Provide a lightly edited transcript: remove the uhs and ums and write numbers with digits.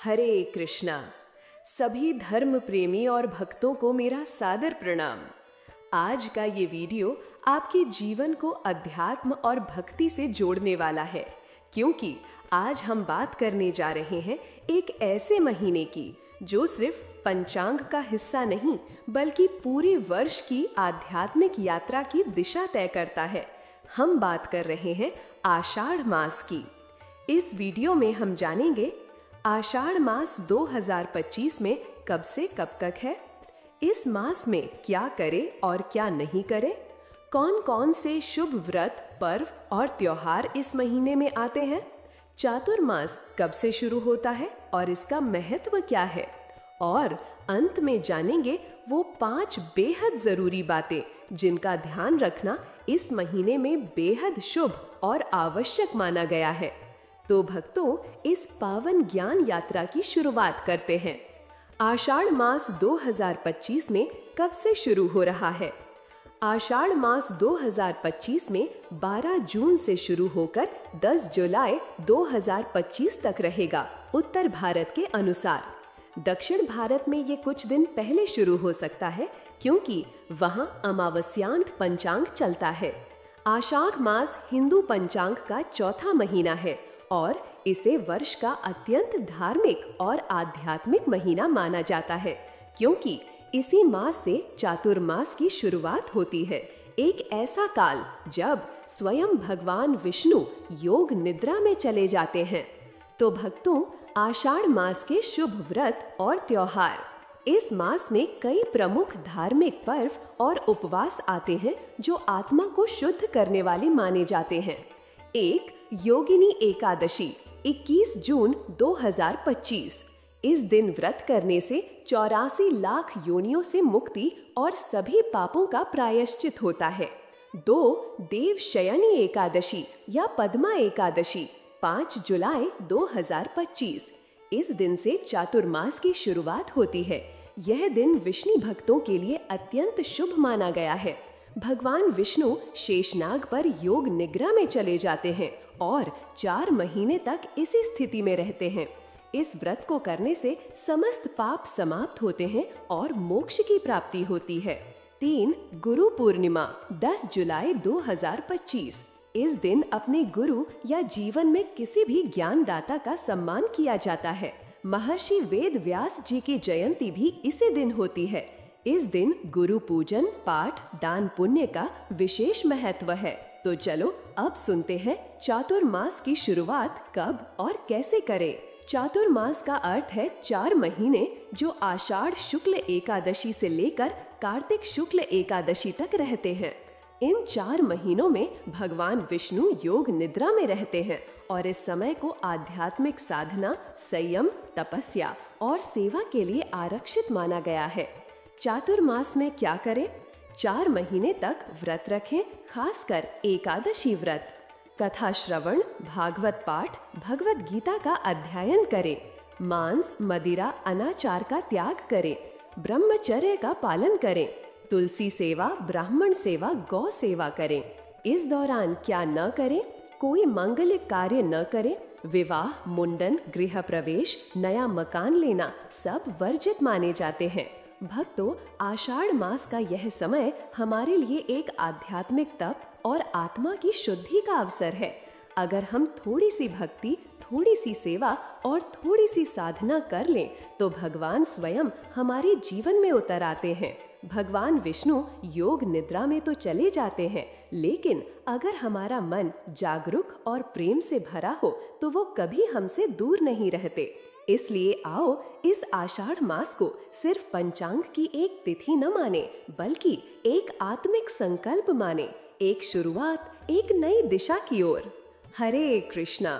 हरे कृष्णा। सभी धर्म प्रेमी और भक्तों को मेरा सादर प्रणाम। आज का ये वीडियो आपके जीवन को अध्यात्म और भक्ति से जोड़ने वाला है, क्योंकि आज हम बात करने जा रहे हैं एक ऐसे महीने की जो सिर्फ पंचांग का हिस्सा नहीं बल्कि पूरे वर्ष की आध्यात्मिक यात्रा की दिशा तय करता है। हम बात कर रहे हैं आषाढ़ मास की। इस वीडियो में हम जानेंगे आषाढ़ मास 2025 में कब से कब तक है, इस मास में क्या करें और क्या नहीं करें, कौन कौन से शुभ व्रत, पर्व और त्योहार इस महीने में आते हैं, चातुर्मास कब से शुरू होता है और इसका महत्व क्या है, और अंत में जानेंगे वो 5 बेहद जरूरी बातें जिनका ध्यान रखना इस महीने में बेहद शुभ और आवश्यक माना गया है। तो भक्तों, इस पावन ज्ञान यात्रा की शुरुआत करते हैं। आषाढ़ मास 2025 में कब से शुरू हो रहा है? आषाढ़ मास 2025 में 12 जून से शुरू होकर 10 जुलाई 2025 तक रहेगा, उत्तर भारत के अनुसार। दक्षिण भारत में ये कुछ दिन पहले शुरू हो सकता है, क्योंकि वहां अमावस्यांत पंचांग चलता है। आषाढ़ मास हिंदू पंचांग का चौथा महीना है और इसे वर्ष का अत्यंत धार्मिक और आध्यात्मिक महीना माना जाता है, क्योंकि इसी मास से चातुर्मास की शुरुआत होती है। एक ऐसा काल जब स्वयं भगवान विष्णु योग निद्रा में चले जाते हैं। तो भक्तों, आषाढ़ मास के शुभ व्रत और त्योहार। इस मास में कई प्रमुख धार्मिक पर्व और उपवास आते हैं जो आत्मा को शुद्ध करने वाले माने जाते हैं। एक योगिनी एकादशी 21 जून 2025। इस दिन व्रत करने से 84 लाख योनियों से मुक्ति और सभी पापों का प्रायश्चित होता है। 2 देवशयनी एकादशी या पद्मा एकादशी 5 जुलाई 2025। इस दिन से चातुर्मास की शुरुआत होती है। यह दिन विष्णु भक्तों के लिए अत्यंत शुभ माना गया है। भगवान विष्णु शेषनाग पर योग निद्रा में चले जाते हैं और 4 महीने तक इसी स्थिति में रहते हैं। इस व्रत को करने से समस्त पाप समाप्त होते हैं और मोक्ष की प्राप्ति होती है। 3 गुरु पूर्णिमा 10 जुलाई 2025। इस दिन अपने गुरु या जीवन में किसी भी ज्ञानदाता का सम्मान किया जाता है। महर्षि वेद व्यास जी की जयंती भी इसी दिन होती है। इस दिन गुरु पूजन, पाठ, दान पुण्य का विशेष महत्व है। तो चलो अब सुनते हैं चातुर्मास की शुरुआत कब और कैसे करें। चातुर्मास का अर्थ है 4 महीने जो आषाढ़ शुक्ल एकादशी से लेकर कार्तिक शुक्ल एकादशी तक रहते हैं। इन 4 महीनों में भगवान विष्णु योग निद्रा में रहते हैं और इस समय को आध्यात्मिक साधना, संयम, तपस्या और सेवा के लिए आरक्षित माना गया है। चातुर्मास में क्या करें? 4 महीने तक व्रत रखें, खासकर एकादशी व्रत। कथा श्रवण, भागवत पाठ, भगवत गीता का अध्ययन करें। मांस, मदिरा, अनाचार का त्याग करें। ब्रह्मचर्य का पालन करें। तुलसी सेवा, ब्राह्मण सेवा, गौ सेवा करें। इस दौरान क्या न करें? कोई मांगलिक कार्य न करें। विवाह, मुंडन, गृह प्रवेश, नया मकान लेना सब वर्जित माने जाते हैं। भक्तों, आषाढ़ मास का यह समय हमारे लिए एक आध्यात्मिक तप और आत्मा की शुद्धि का अवसर है। अगर हम थोड़ी सी भक्ति, थोड़ी सी सेवा और थोड़ी सी साधना कर लें तो भगवान स्वयं हमारे जीवन में उतर आते हैं। भगवान विष्णु योग निद्रा में तो चले जाते हैं, लेकिन अगर हमारा मन जागरूक और प्रेम से भरा हो तो वो कभी हमसे दूर नहीं रहते। इसलिए आओ इस आषाढ़ मास को सिर्फ पंचांग की एक तिथि न माने, बल्कि एक आत्मिक संकल्प माने, एक शुरुआत, एक नई दिशा की ओर। हरे कृष्णा।